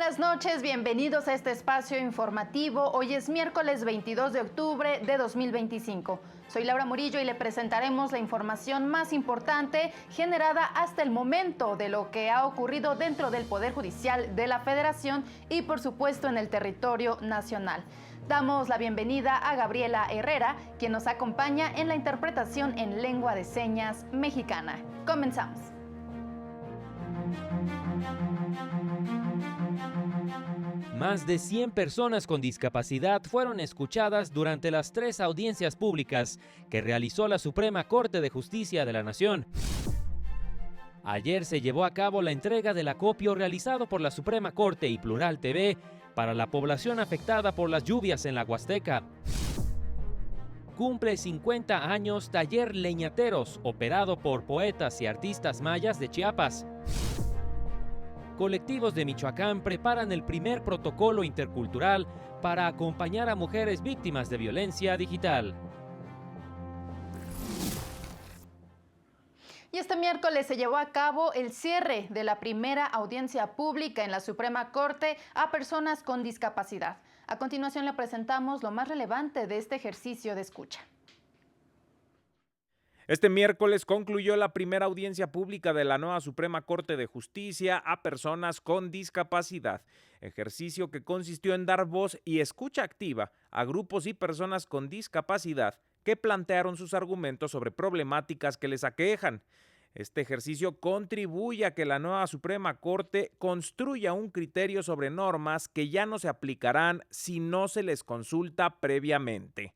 buenas noches, bienvenidos a este espacio informativo. Hoy es miércoles 22 de octubre de 2025. Soy Laura Murillo y le presentaremos la información más importante generada hasta el momento de lo que ha ocurrido dentro del Poder Judicial de la Federación y por supuesto en el territorio nacional. Damos la bienvenida a Gabriela Herrera, quien nos acompaña en la interpretación en lengua de señas mexicana. Comenzamos. Más de 100 personas con discapacidad fueron escuchadas durante las 3 audiencias públicas que realizó la Suprema Corte de Justicia de la Nación. Ayer se llevó a cabo la entrega del acopio realizado por la Suprema Corte y Plural TV para la población afectada por las lluvias en la Huasteca. Cumple 50 años Taller Leñateros, operado por poetas y artistas mayas de Chiapas. Colectivos de Michoacán preparan el primer protocolo intercultural para acompañar a mujeres víctimas de violencia digital. Y este miércoles se llevó a cabo el cierre de la primera audiencia pública en la Suprema Corte a personas con discapacidad. A continuación le presentamos lo más relevante de este ejercicio de escucha. Este miércoles concluyó la primera audiencia pública de la nueva Suprema Corte de Justicia a personas con discapacidad, ejercicio que consistió en dar voz y escucha activa a grupos y personas con discapacidad que plantearon sus argumentos sobre problemáticas que les aquejan. Este ejercicio contribuye a que la nueva Suprema Corte construya un criterio sobre normas que ya no se aplicarán si no se les consulta previamente.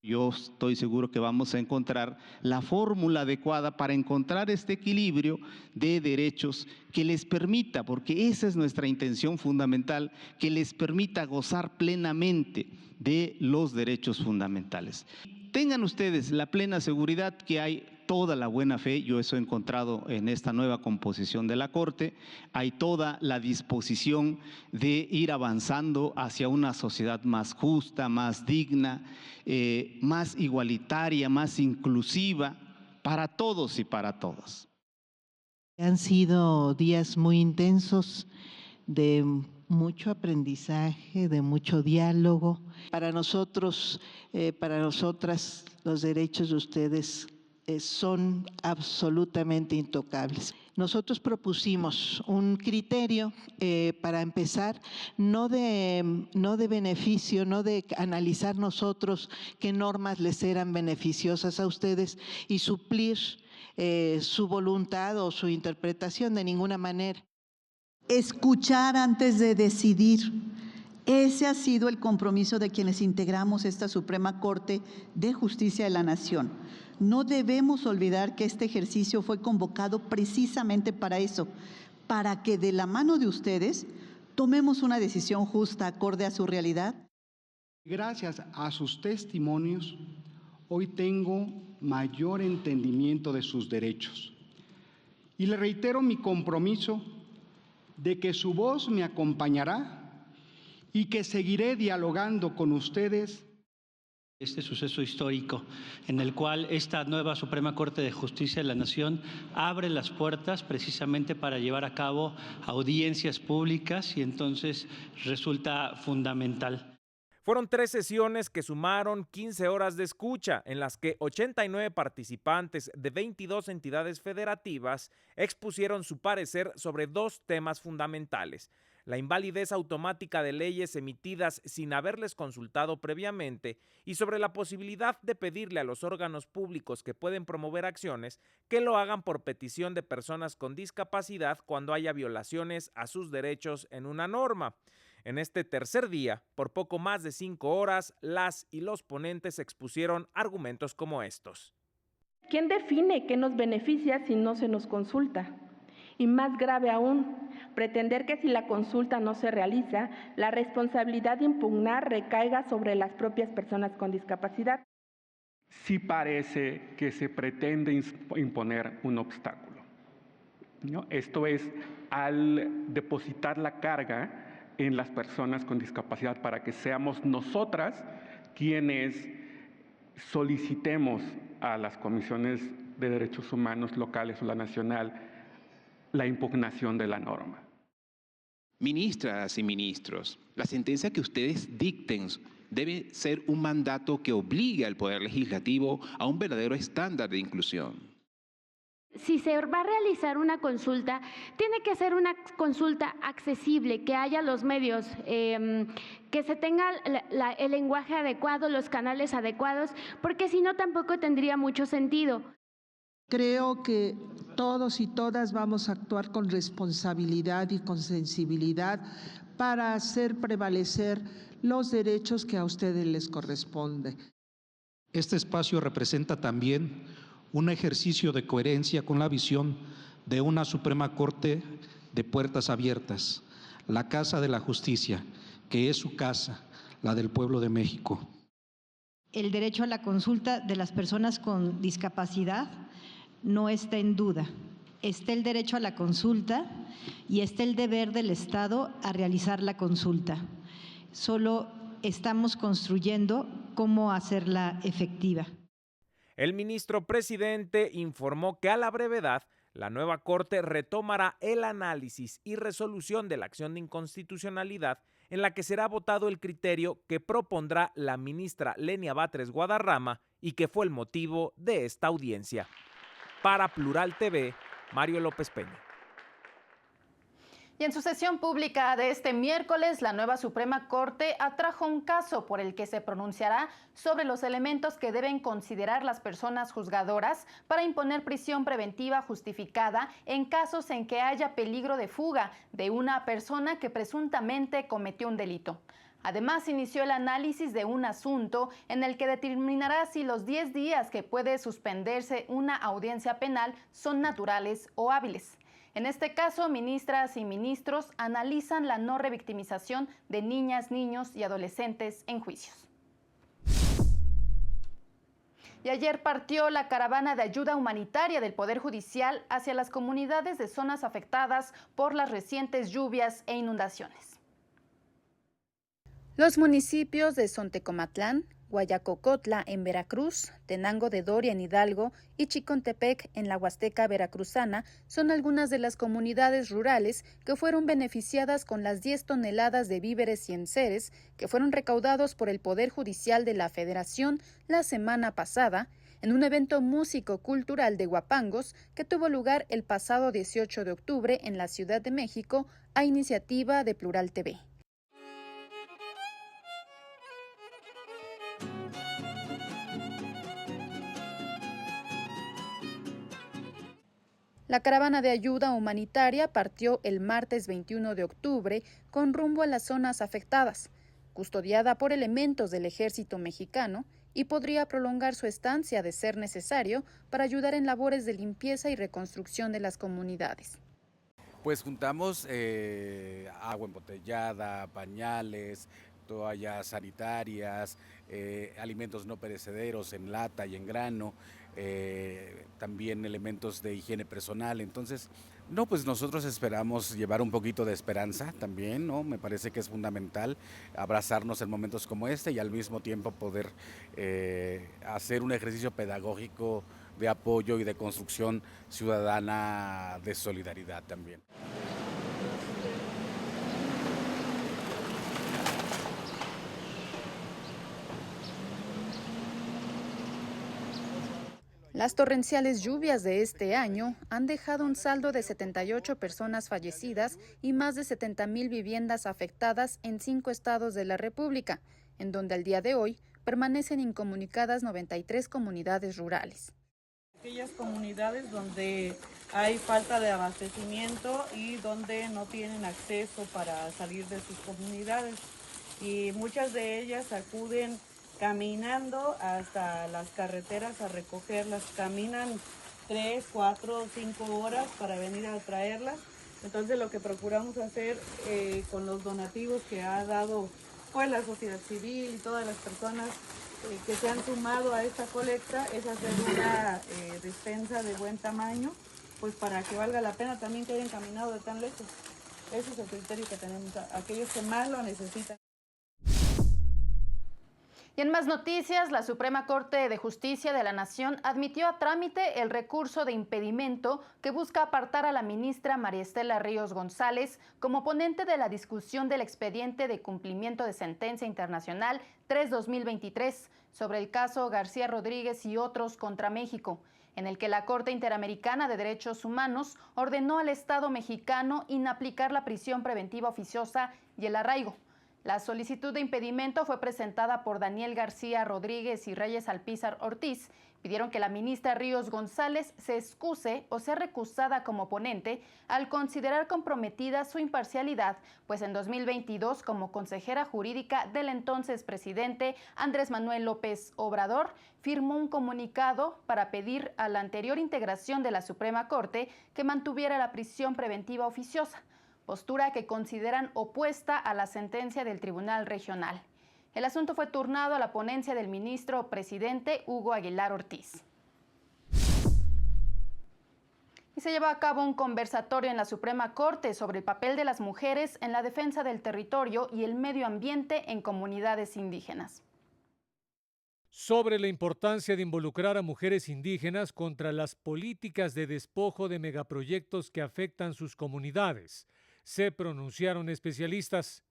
Yo estoy seguro que vamos a encontrar la fórmula adecuada para encontrar este equilibrio de derechos que les permita, porque esa es nuestra intención fundamental, que les permita gozar plenamente de los derechos fundamentales. Tengan ustedes la plena seguridad que hay toda la buena fe, yo eso he encontrado en esta nueva composición de la Corte, hay toda la disposición de ir avanzando hacia una sociedad más justa, más digna, más igualitaria, más inclusiva para todos y para todas. Han sido días muy intensos de mucho aprendizaje, de mucho diálogo. Para nosotros, para nosotras, los derechos de ustedes son absolutamente intocables. Nosotros propusimos un criterio para empezar, no de beneficio, no de analizar nosotros qué normas les eran beneficiosas a ustedes y suplir su voluntad o su interpretación de ninguna manera. Escuchar antes de decidir. Ese ha sido el compromiso de quienes integramos esta Suprema Corte de Justicia de la Nación. No debemos olvidar que este ejercicio fue convocado precisamente para eso, para que de la mano de ustedes tomemos una decisión justa acorde a su realidad. Gracias a sus testimonios, hoy tengo mayor entendimiento de sus derechos. Y le reitero mi compromiso de que su voz me acompañará y que seguiré dialogando con ustedes. Este suceso histórico en el cual esta nueva Suprema Corte de Justicia de la Nación abre las puertas precisamente para llevar a cabo audiencias públicas y entonces resulta fundamental. Fueron 3 sesiones que sumaron 15 horas de escucha, en las que 89 participantes de 22 entidades federativas expusieron su parecer sobre 2 temas fundamentales: la invalidez automática de leyes emitidas sin haberles consultado previamente y sobre la posibilidad de pedirle a los órganos públicos que pueden promover acciones que lo hagan por petición de personas con discapacidad cuando haya violaciones a sus derechos en una norma. En este tercer día, por poco más de 5 horas, las y los ponentes expusieron argumentos como estos. ¿Quién define qué nos beneficia si no se nos consulta? Y más grave aún, pretender que si la consulta no se realiza, la responsabilidad de impugnar recaiga sobre las propias personas con discapacidad. Sí parece que se pretende imponer un obstáculo, ¿no? Esto es, al depositar la carga en las personas con discapacidad para que seamos nosotras quienes solicitemos a las comisiones de derechos humanos locales o la nacional la impugnación de la norma. Ministras y ministros, la sentencia que ustedes dicten debe ser un mandato que obligue al Poder Legislativo a un verdadero estándar de inclusión. Si se va a realizar una consulta, tiene que ser una consulta accesible, que haya los medios, que se tenga el lenguaje adecuado, los canales adecuados, porque si no tampoco tendría mucho sentido. Creo que todos y todas vamos a actuar con responsabilidad y con sensibilidad para hacer prevalecer los derechos que a ustedes les corresponde. Este espacio representa también un ejercicio de coherencia con la visión de una Suprema Corte de puertas abiertas, la Casa de la Justicia, que es su casa, la del pueblo de México. El derecho a la consulta de las personas con discapacidad no está en duda. Está el derecho a la consulta y está el deber del Estado a realizar la consulta. Solo estamos construyendo cómo hacerla efectiva. El ministro presidente informó que a la brevedad la nueva Corte retomará el análisis y resolución de la acción de inconstitucionalidad en la que será votado el criterio que propondrá la ministra Lenia Batres Guadarrama y que fue el motivo de esta audiencia. Para Plural TV, Mario López Peña. Y en su sesión pública de este miércoles, la nueva Suprema Corte atrajo un caso por el que se pronunciará sobre los elementos que deben considerar las personas juzgadoras para imponer prisión preventiva justificada en casos en que haya peligro de fuga de una persona que presuntamente cometió un delito. Además, inició el análisis de un asunto en el que determinará si los 10 días que puede suspenderse una audiencia penal son naturales o hábiles. En este caso, ministras y ministros analizan la no revictimización de niñas, niños y adolescentes en juicios. Y ayer partió la caravana de ayuda humanitaria del Poder Judicial hacia las comunidades de zonas afectadas por las recientes lluvias e inundaciones. Los municipios de Sontecomatlán, Guayacocotla en Veracruz, Tenango de Doria en Hidalgo y Chicontepec en la Huasteca veracruzana son algunas de las comunidades rurales que fueron beneficiadas con las 10 toneladas de víveres y enseres que fueron recaudados por el Poder Judicial de la Federación la semana pasada en un evento músico-cultural de guapangos que tuvo lugar el pasado 18 de octubre en la Ciudad de México a iniciativa de Plural TV. La caravana de ayuda humanitaria partió el martes 21 de octubre con rumbo a las zonas afectadas, custodiada por elementos del ejército mexicano, y podría prolongar su estancia de ser necesario para ayudar en labores de limpieza y reconstrucción de las comunidades. Pues juntamos agua embotellada, pañales, toallas sanitarias, alimentos no perecederos en lata y en grano, también elementos de higiene personal. Entonces, no, pues nosotros esperamos llevar un poquito de esperanza también, ¿no? Me parece que es fundamental abrazarnos en momentos como este y al mismo tiempo poder hacer un ejercicio pedagógico de apoyo y de construcción ciudadana de solidaridad también. Las torrenciales lluvias de este año han dejado un saldo de 78 personas fallecidas y más de 70,000 viviendas afectadas en 5 estados de la República, en donde al día de hoy permanecen incomunicadas 93 comunidades rurales. Aquellas comunidades donde hay falta de abastecimiento y donde no tienen acceso para salir de sus comunidades, y muchas de ellas acuden caminando hasta las carreteras a recogerlas, caminan 3, 4, 5 horas para venir a traerlas. Entonces lo que procuramos hacer con los donativos que ha dado pues la sociedad civil y todas las personas que se han sumado a esta colecta es hacer una despensa de buen tamaño, pues para que valga la pena también que hayan caminado de tan lejos. Ese es el criterio que tenemos, aquellos que más lo necesitan. Y en más noticias, la Suprema Corte de Justicia de la Nación admitió a trámite el recurso de impedimento que busca apartar a la ministra María Estela Ríos González como ponente de la discusión del expediente de cumplimiento de sentencia internacional 3-2023 sobre el caso García Rodríguez y otros contra México, en el que la Corte Interamericana de Derechos Humanos ordenó al Estado mexicano inaplicar la prisión preventiva oficiosa y el arraigo. La solicitud de impedimento fue presentada por Daniel García Rodríguez y Reyes Alpizar Ortiz. Pidieron que la ministra Ríos González se excuse o sea recusada como ponente al considerar comprometida su imparcialidad, pues en 2022, como consejera jurídica del entonces presidente Andrés Manuel López Obrador, firmó un comunicado para pedir a la anterior integración de la Suprema Corte que mantuviera la prisión preventiva oficiosa, postura que consideran opuesta a la sentencia del Tribunal Regional. El asunto fue turnado a la ponencia del ministro presidente Hugo Aguilar Ortiz. Y se llevó a cabo un conversatorio en la Suprema Corte sobre el papel de las mujeres en la defensa del territorio y el medio ambiente en comunidades indígenas. Sobre la importancia de involucrar a mujeres indígenas contra las políticas de despojo de megaproyectos que afectan sus comunidades, se pronunciaron especialistas.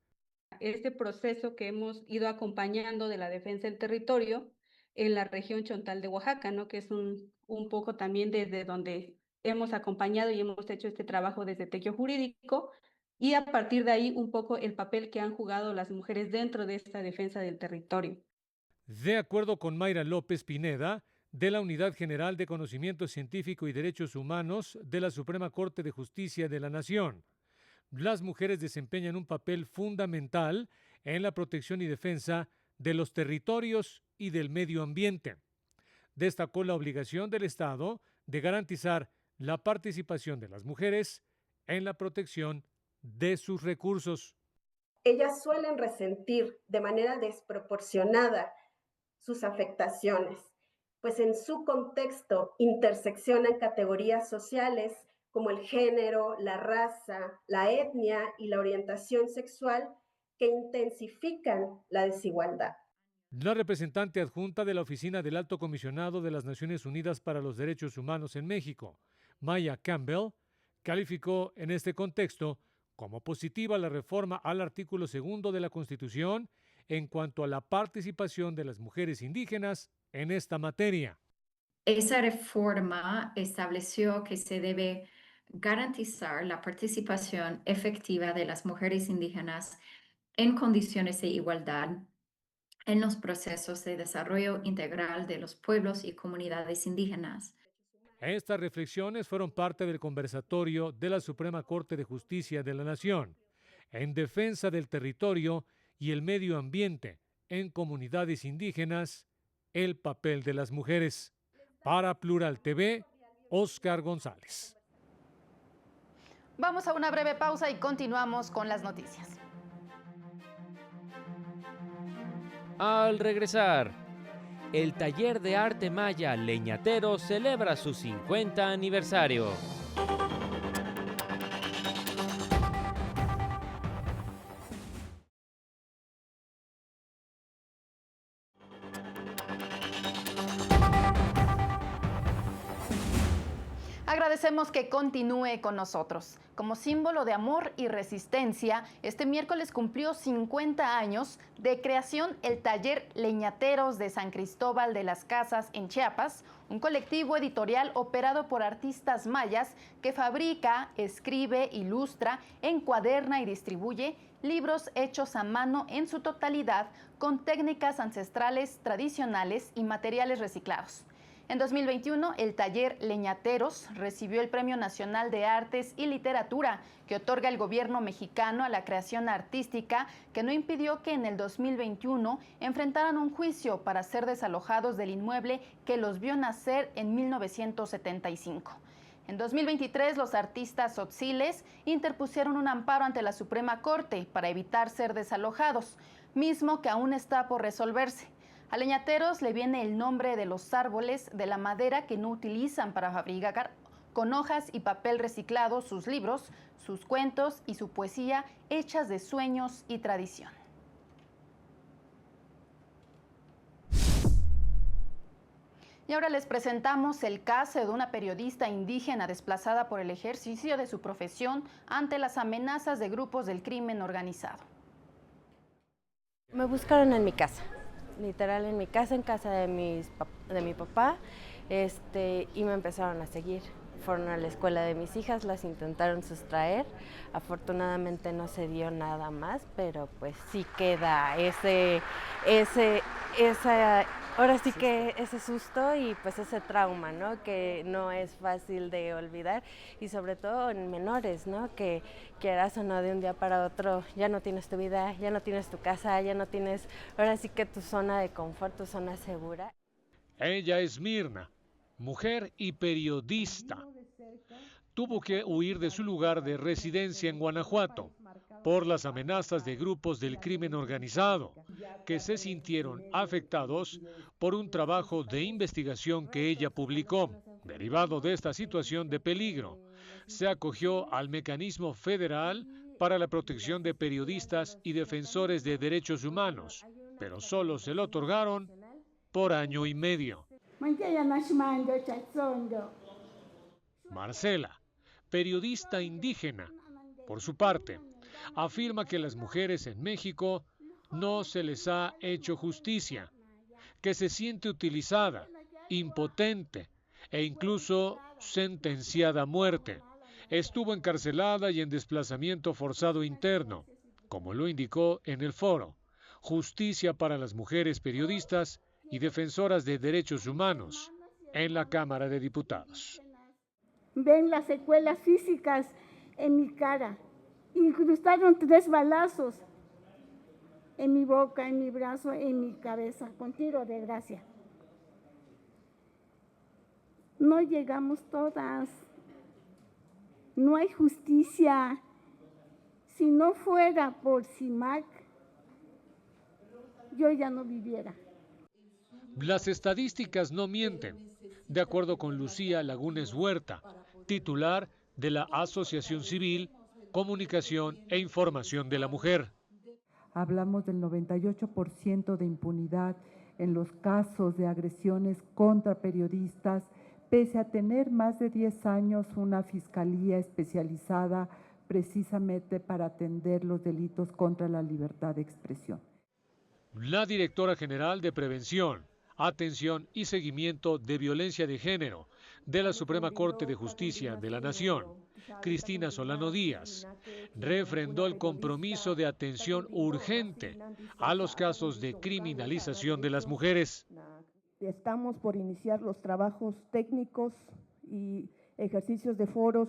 Este proceso que hemos ido acompañando de la defensa del territorio en la región Chontal de Oaxaca, ¿no? Que es un poco también desde donde hemos acompañado y hemos hecho este trabajo desde Tequio Jurídico, y a partir de ahí un poco el papel que han jugado las mujeres dentro de esta defensa del territorio. De acuerdo con Mayra López Pineda, de la Unidad General de Conocimiento Científico y Derechos Humanos de la Suprema Corte de Justicia de la Nación, las mujeres desempeñan un papel fundamental en la protección y defensa de los territorios y del medio ambiente. Destacó la obligación del Estado de garantizar la participación de las mujeres en la protección de sus recursos. Ellas suelen resentir de manera desproporcionada sus afectaciones, pues en su contexto interseccionan categorías sociales como el género, la raza, la etnia y la orientación sexual que intensifican la desigualdad. La representante adjunta de la Oficina del Alto Comisionado de las Naciones Unidas para los Derechos Humanos en México, Maya Campbell, calificó en este contexto como positiva la reforma al artículo 2 de la Constitución en cuanto a la participación de las mujeres indígenas en esta materia. Esa reforma estableció que se debe garantizar la participación efectiva de las mujeres indígenas en condiciones de igualdad en los procesos de desarrollo integral de los pueblos y comunidades indígenas. Estas reflexiones fueron parte del conversatorio de la Suprema Corte de Justicia de la Nación en defensa del territorio y el medio ambiente en comunidades indígenas, el papel de las mujeres. Para Plural TV, Óscar González. Vamos a una breve pausa y continuamos con las noticias. Al regresar, el Taller de Arte Maya Leñatero celebra su 50 aniversario. Agradecemos que continúe con nosotros. Como símbolo de amor y resistencia, este miércoles cumplió 50 años de creación el Taller Leñateros de San Cristóbal de las Casas en Chiapas, un colectivo editorial operado por artistas mayas que fabrica, escribe, ilustra, encuaderna y distribuye libros hechos a mano en su totalidad con técnicas ancestrales, tradicionales y materiales reciclados. En 2021, el Taller Leñateros recibió el Premio Nacional de Artes y Literatura que otorga el gobierno mexicano a la creación artística, que no impidió que en el 2021 enfrentaran un juicio para ser desalojados del inmueble que los vio nacer en 1975. En 2023, los artistas tzotziles interpusieron un amparo ante la Suprema Corte para evitar ser desalojados, mismo que aún está por resolverse. A Leñateros le viene el nombre de los árboles de la madera que no utilizan para fabricar con hojas y papel reciclado sus libros, sus cuentos y su poesía hechas de sueños y tradición. Y ahora les presentamos el caso de una periodista indígena desplazada por el ejercicio de su profesión ante las amenazas de grupos del crimen organizado. Me buscaron en mi casa, literal en mi casa, en casa de mi papá, y me empezaron a seguir. Fueron a la escuela de mis hijas, las intentaron sustraer. Afortunadamente no se dio nada más, pero pues sí queda ahora sí que ese susto y pues ese trauma, ¿no? Que no es fácil de olvidar y sobre todo en menores, ¿no? Que quieras o no de un día para otro ya no tienes tu vida, ya no tienes tu casa, ya no tienes ahora sí que tu zona de confort, tu zona segura. Ella es Mirna, mujer y periodista. Tuvo que huir de su lugar de residencia en Guanajuato por las amenazas de grupos del crimen organizado, que se sintieron afectados por un trabajo de investigación que ella publicó. Derivado de esta situación de peligro, se acogió al Mecanismo Federal para la Protección de Periodistas y Defensores de Derechos Humanos, pero solo se lo otorgaron por año y medio. Marcela, periodista indígena, por su parte, afirma que las mujeres en México no se les ha hecho justicia, que se siente utilizada, impotente e incluso sentenciada a muerte. Estuvo encarcelada y en desplazamiento forzado interno, como lo indicó en el foro Justicia para las Mujeres Periodistas y Defensoras de Derechos Humanos en la Cámara de Diputados. Ven las secuelas físicas en mi cara. Incrustaron 3 balazos en mi boca, en mi brazo, en mi cabeza, con tiro de gracia. No llegamos todas. No hay justicia. Si no fuera por CIMAC, yo ya no viviera. Las estadísticas no mienten, de acuerdo con Lucía Lagunes Huerta, titular de la Asociación Civil Comunicación e Información de la Mujer. Hablamos del 98% de impunidad en los casos de agresiones contra periodistas, pese a tener más de 10 años una fiscalía especializada precisamente para atender los delitos contra la libertad de expresión. La directora general de Prevención, Atención y Seguimiento de Violencia de Género de la Suprema Corte de Justicia de la Nación, Cristina Solano Díaz, refrendó el compromiso de atención urgente a los casos de criminalización de las mujeres. Estamos por iniciar los trabajos técnicos y ejercicios de foros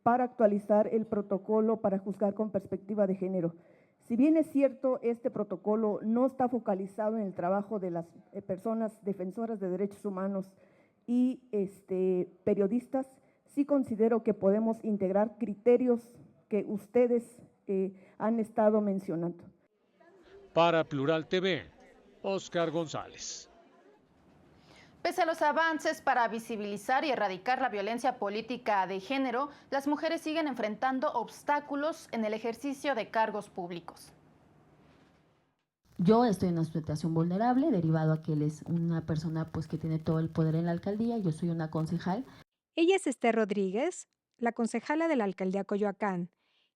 para actualizar el protocolo para juzgar con perspectiva de género. Si bien es cierto, este protocolo no está focalizado en el trabajo de las personas defensoras de derechos humanos y periodistas, sí considero que podemos integrar criterios que ustedes han estado mencionando. Para Plural TV, Oscar González. Pese a los avances para visibilizar y erradicar la violencia política de género, las mujeres siguen enfrentando obstáculos en el ejercicio de cargos públicos. Yo estoy en una situación vulnerable, derivado a que él es una persona que tiene todo el poder en la alcaldía, yo soy una concejal. Ella es Esther Rodríguez, la concejala de la alcaldía Coyoacán,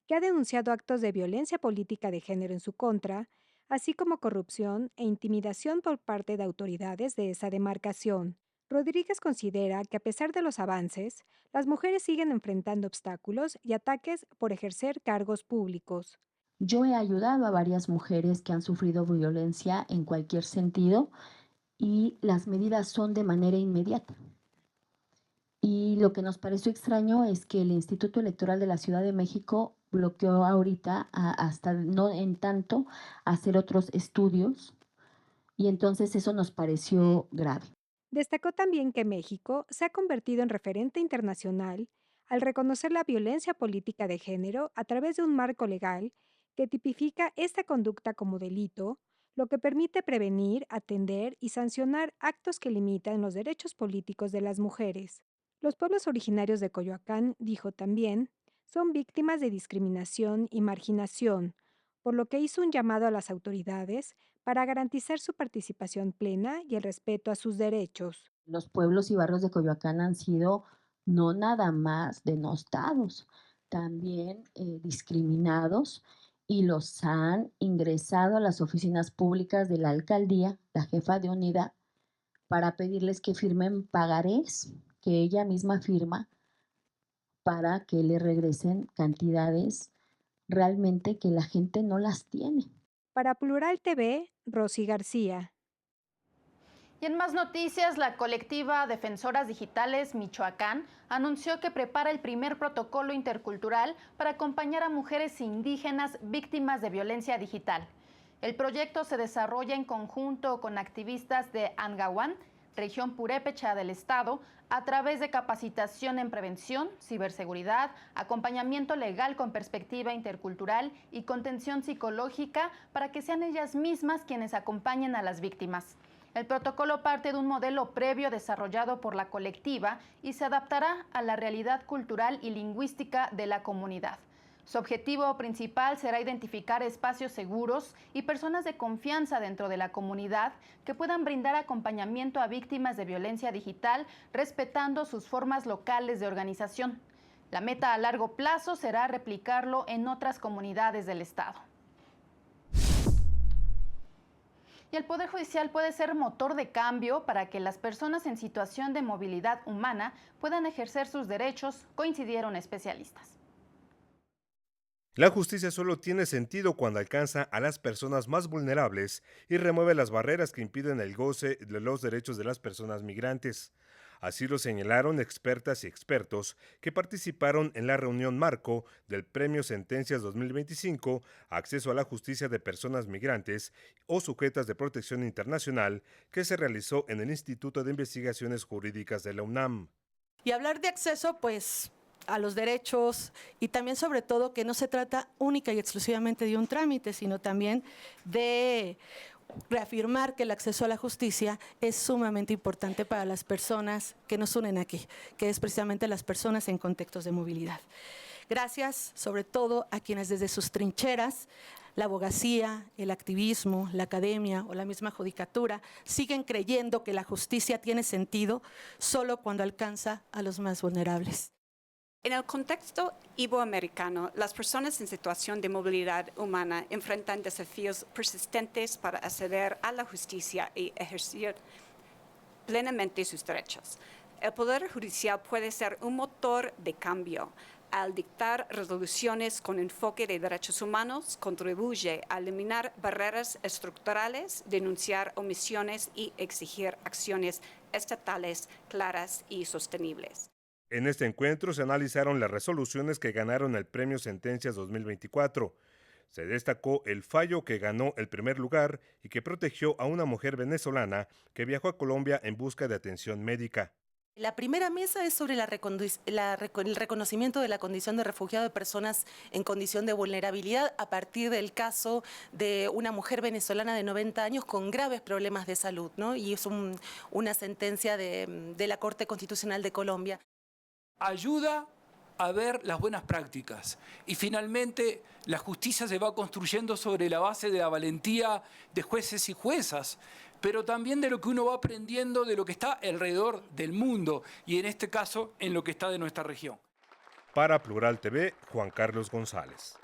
que ha denunciado actos de violencia política de género en su contra, así como corrupción e intimidación por parte de autoridades de esa demarcación. Rodríguez considera que a pesar de los avances, las mujeres siguen enfrentando obstáculos y ataques por ejercer cargos públicos. Yo he ayudado a varias mujeres que han sufrido violencia en cualquier sentido y las medidas son de manera inmediata. Y lo que nos pareció extraño es que el Instituto Electoral de la Ciudad de México bloqueó ahorita hasta no en tanto hacer otros estudios y entonces eso nos pareció grave. Destacó también que México se ha convertido en referente internacional al reconocer la violencia política de género a través de un marco legal que tipifica esta conducta como delito, lo que permite prevenir, atender y sancionar actos que limitan los derechos políticos de las mujeres. Los pueblos originarios de Coyoacán, dijo también, son víctimas de discriminación y marginación, por lo que hizo un llamado a las autoridades para garantizar su participación plena y el respeto a sus derechos. Los pueblos y barrios de Coyoacán han sido no nada más denostados, también discriminados, y los han ingresado a las oficinas públicas de la alcaldía, la jefa de unidad, para pedirles que firmen pagarés que ella misma firma para que le regresen cantidades realmente que la gente no las tiene. Para Plural TV, Rosy García. Y en más noticias, la colectiva Defensoras Digitales Michoacán anunció que prepara el primer protocolo intercultural para acompañar a mujeres indígenas víctimas de violencia digital. El proyecto se desarrolla en conjunto con activistas de Angahuán, región purépecha del estado, a través de capacitación en prevención, ciberseguridad, acompañamiento legal con perspectiva intercultural y contención psicológica para que sean ellas mismas quienes acompañen a las víctimas. El protocolo parte de un modelo previo desarrollado por la colectiva y se adaptará a la realidad cultural y lingüística de la comunidad. Su objetivo principal será identificar espacios seguros y personas de confianza dentro de la comunidad que puedan brindar acompañamiento a víctimas de violencia digital, respetando sus formas locales de organización. La meta a largo plazo será replicarlo en otras comunidades del estado. Y el Poder Judicial puede ser motor de cambio para que las personas en situación de movilidad humana puedan ejercer sus derechos, coincidieron especialistas. La justicia solo tiene sentido cuando alcanza a las personas más vulnerables y remueve las barreras que impiden el goce de los derechos de las personas migrantes. Así lo señalaron expertas y expertos que participaron en la reunión marco del Premio Sentencias 2025, Acceso a la Justicia de Personas Migrantes o Sujetas de Protección Internacional, que se realizó en el Instituto de Investigaciones Jurídicas de la UNAM. Y hablar de acceso, pues, a los derechos y también sobre todo que no se trata única y exclusivamente de un trámite, sino también de reafirmar que el acceso a la justicia es sumamente importante para las personas que nos unen aquí, que es precisamente las personas en contextos de movilidad. Gracias sobre todo a quienes desde sus trincheras, la abogacía, el activismo, la academia o la misma judicatura siguen creyendo que la justicia tiene sentido solo cuando alcanza a los más vulnerables. En el contexto iberoamericano, las personas en situación de movilidad humana enfrentan desafíos persistentes para acceder a la justicia y ejercer plenamente sus derechos. El Poder Judicial puede ser un motor de cambio. Al dictar resoluciones con enfoque de derechos humanos, contribuye a eliminar barreras estructurales, denunciar omisiones y exigir acciones estatales claras y sostenibles. En este encuentro se analizaron las resoluciones que ganaron el Premio Sentencias 2024. Se destacó el fallo que ganó el primer lugar y que protegió a una mujer venezolana que viajó a Colombia en busca de atención médica. La primera mesa es sobre el reconocimiento de la condición de refugiado de personas en condición de vulnerabilidad a partir del caso de una mujer venezolana de 90 años con graves problemas de salud, ¿no? Y es una sentencia de la Corte Constitucional de Colombia. Ayuda a ver las buenas prácticas y finalmente la justicia se va construyendo sobre la base de la valentía de jueces y juezas, pero también de lo que uno va aprendiendo de lo que está alrededor del mundo y en este caso en lo que está de nuestra región. Para Plural TV, Juan Carlos González.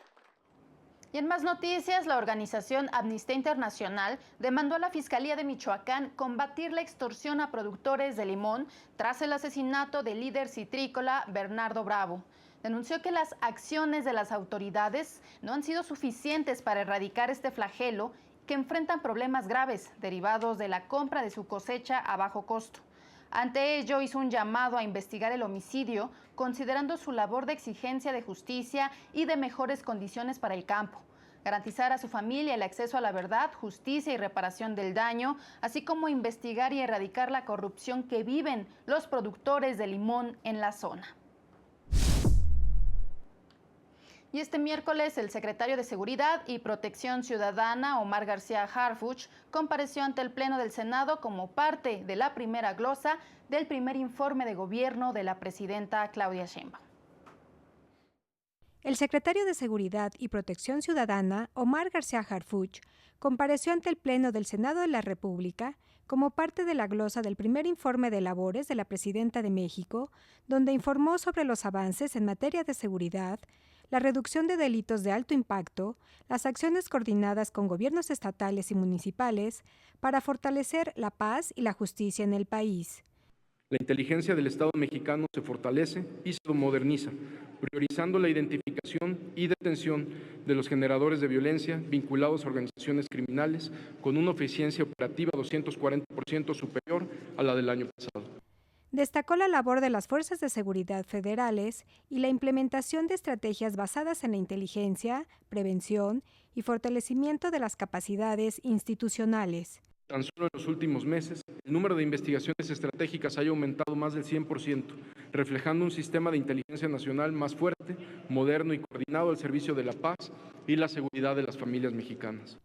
Y en más noticias, la organización Amnistía Internacional demandó a la Fiscalía de Michoacán combatir la extorsión a productores de limón tras el asesinato del líder citrícola Bernardo Bravo. Denunció que las acciones de las autoridades no han sido suficientes para erradicar este flagelo, que enfrentan problemas graves derivados de la compra de su cosecha a bajo costo. Ante ello, hizo un llamado a investigar el homicidio, considerando su labor de exigencia de justicia y de mejores condiciones para el campo, garantizar a su familia el acceso a la verdad, justicia y reparación del daño, así como investigar y erradicar la corrupción que viven los productores de limón en la zona. Y este miércoles, el secretario de Seguridad y Protección Ciudadana, Omar García Harfuch, compareció ante el Pleno del Senado como parte de la primera glosa del primer informe de gobierno de la presidenta Claudia Sheinbaum. El secretario de Seguridad y Protección Ciudadana, Omar García Harfuch, compareció ante el Pleno del Senado de la República como parte de la glosa del primer informe de labores de la Presidenta de México, donde informó sobre los avances en materia de seguridad, la reducción de delitos de alto impacto, las acciones coordinadas con gobiernos estatales y municipales para fortalecer la paz y la justicia en el país. La inteligencia del Estado mexicano se fortalece y se moderniza, priorizando la identificación y detención de los generadores de violencia vinculados a organizaciones criminales con una eficiencia operativa 240% superior a la del año pasado. Destacó la labor de las fuerzas de seguridad federales y la implementación de estrategias basadas en la inteligencia, prevención y fortalecimiento de las capacidades institucionales. Tan solo en los últimos meses, el número de investigaciones estratégicas ha aumentado más del 100%, reflejando un sistema de inteligencia nacional más fuerte, moderno y coordinado al servicio de la paz y la seguridad de las familias mexicanas.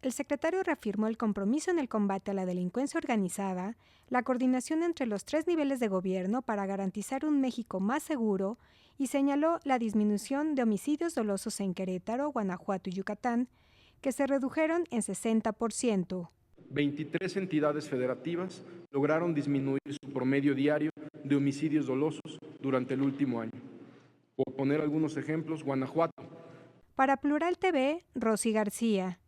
El secretario reafirmó el compromiso en el combate a la delincuencia organizada, la coordinación entre los 3 niveles de gobierno para garantizar un México más seguro y señaló la disminución de homicidios dolosos en Querétaro, Guanajuato y Yucatán, que se redujeron en 60%. 23 entidades federativas lograron disminuir su promedio diario de homicidios dolosos durante el último año. Por poner algunos ejemplos, Guanajuato. Para Plural TV, Rosy García.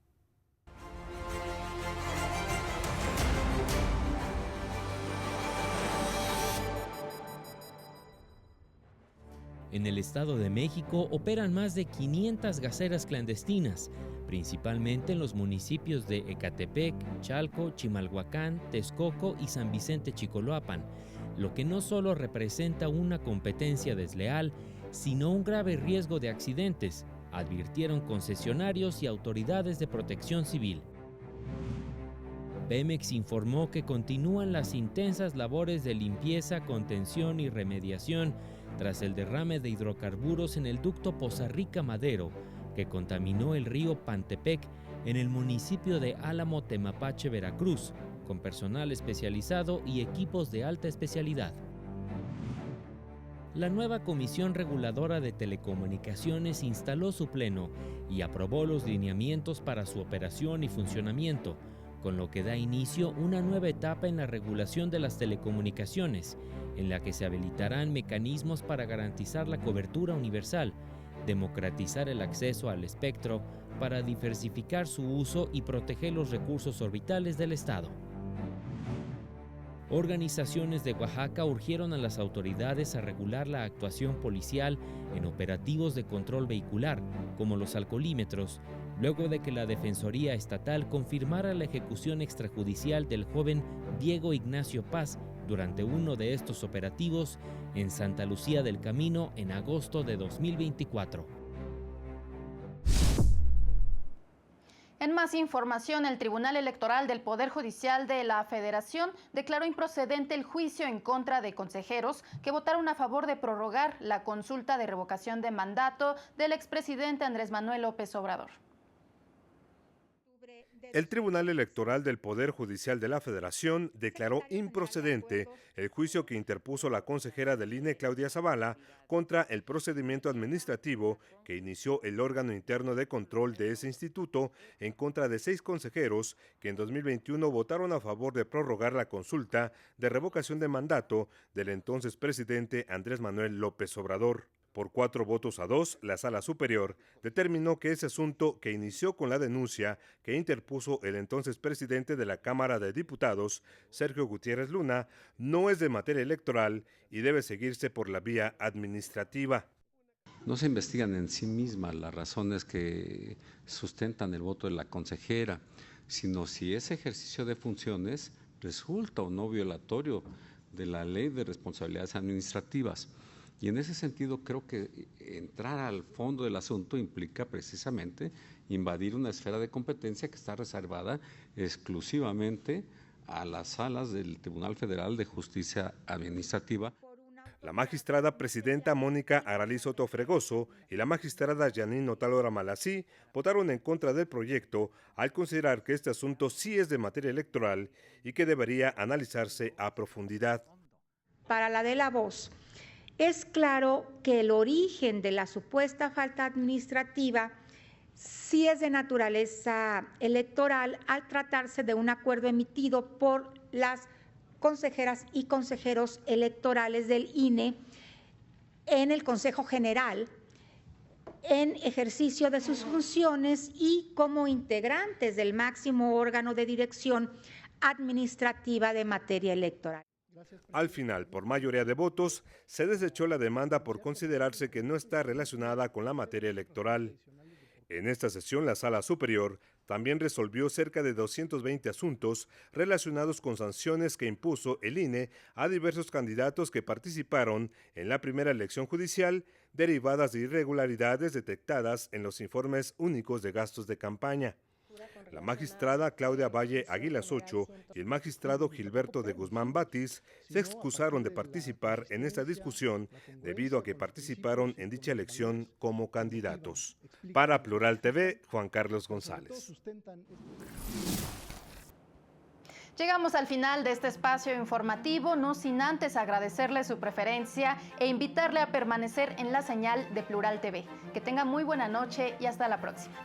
En el Estado de México operan más de 500 gaseras clandestinas, principalmente en los municipios de Ecatepec, Chalco, Chimalhuacán, Texcoco y San Vicente Chicoloapan, lo que no solo representa una competencia desleal, sino un grave riesgo de accidentes, advirtieron concesionarios y autoridades de protección civil. Pemex informó que continúan las intensas labores de limpieza, contención y remediación tras el derrame de hidrocarburos en el ducto Poza Rica Madero, que contaminó el río Pantepec en el municipio de Álamo, Temapache, Veracruz, con personal especializado y equipos de alta especialidad. La nueva Comisión Reguladora de Telecomunicaciones instaló su pleno y aprobó los lineamientos para su operación y funcionamiento, con lo que da inicio una nueva etapa en la regulación de las telecomunicaciones, en la que se habilitarán mecanismos para garantizar la cobertura universal, democratizar el acceso al espectro para diversificar su uso y proteger los recursos orbitales del Estado. Organizaciones de Oaxaca urgieron a las autoridades a regular la actuación policial en operativos de control vehicular, como los alcoholímetros, luego de que la Defensoría Estatal confirmara la ejecución extrajudicial del joven Diego Ignacio Paz durante uno de estos operativos en Santa Lucía del Camino en agosto de 2024. En más información, el Tribunal Electoral del Poder Judicial de la Federación declaró improcedente el juicio en contra de consejeros que votaron a favor de prorrogar la consulta de revocación de mandato del expresidente Andrés Manuel López Obrador. El Tribunal Electoral del Poder Judicial de la Federación declaró improcedente el juicio que interpuso la consejera del INE, Claudia Zavala, contra el procedimiento administrativo que inició el órgano interno de control de ese instituto en contra de 6 consejeros que en 2021 votaron a favor de prorrogar la consulta de revocación de mandato del entonces presidente Andrés Manuel López Obrador. Por 4-2, la Sala Superior determinó que ese asunto, que inició con la denuncia que interpuso el entonces presidente de la Cámara de Diputados, Sergio Gutiérrez Luna, no es de materia electoral y debe seguirse por la vía administrativa. No se investigan en sí mismas las razones que sustentan el voto de la consejera, sino si ese ejercicio de funciones resulta o no violatorio de la Ley de Responsabilidades Administrativas. Y en ese sentido creo que entrar al fondo del asunto implica precisamente invadir una esfera de competencia que está reservada exclusivamente a las salas del Tribunal Federal de Justicia Administrativa. La magistrada presidenta Mónica Aralí Soto Fregoso y la magistrada Janine Otalora Malasí votaron en contra del proyecto al considerar que este asunto sí es de materia electoral y que debería analizarse a profundidad. Para la de la voz, es claro que el origen de la supuesta falta administrativa sí es de naturaleza electoral al tratarse de un acuerdo emitido por las consejeras y consejeros electorales del INE en el Consejo General en ejercicio de sus funciones y como integrantes del máximo órgano de dirección administrativa de materia electoral. Al final, por mayoría de votos, se desechó la demanda por considerarse que no está relacionada con la materia electoral. En esta sesión, la Sala Superior también resolvió cerca de 220 asuntos relacionados con sanciones que impuso el INE a diversos candidatos que participaron en la primera elección judicial, derivadas de irregularidades detectadas en los informes únicos de gastos de campaña. La magistrada Claudia Valle Aguilas Ocho y el magistrado Gilberto de Guzmán Batis se excusaron de participar en esta discusión debido a que participaron en dicha elección como candidatos. Para Plural TV, Juan Carlos González. Llegamos al final de este espacio informativo, no sin antes agradecerle su preferencia e invitarle a permanecer en la señal de Plural TV. Que tenga muy buena noche y hasta la próxima.